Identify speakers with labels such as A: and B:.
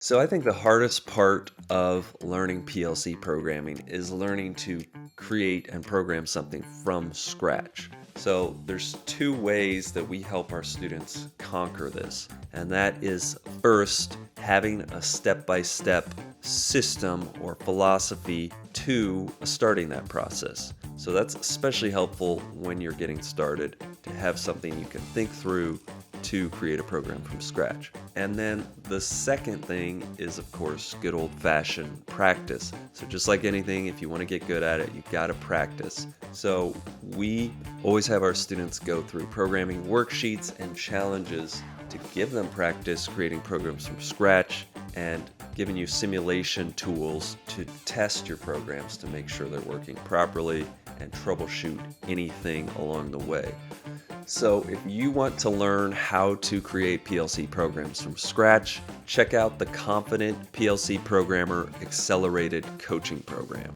A: So I think the hardest part of learning PLC programming is learning to create and program something from scratch. So there's two ways that we help our students conquer this. And that is first having a step-by-step system or philosophy to starting that process. So that's especially helpful when you're getting started to have something you can think through to create a program from scratch. And then the second thing is, of course, good old fashioned practice. So, just like anything, if you want to get good at it, you've got to practice. So, we always have our students go through programming worksheets and challenges to give them practice creating programs from scratch and giving you simulation tools to test your programs to make sure they're working properly and troubleshoot anything along the way. So, if you want to learn how to create PLC programs from scratch, check out the Confident PLC Programmer Accelerated Coaching Program.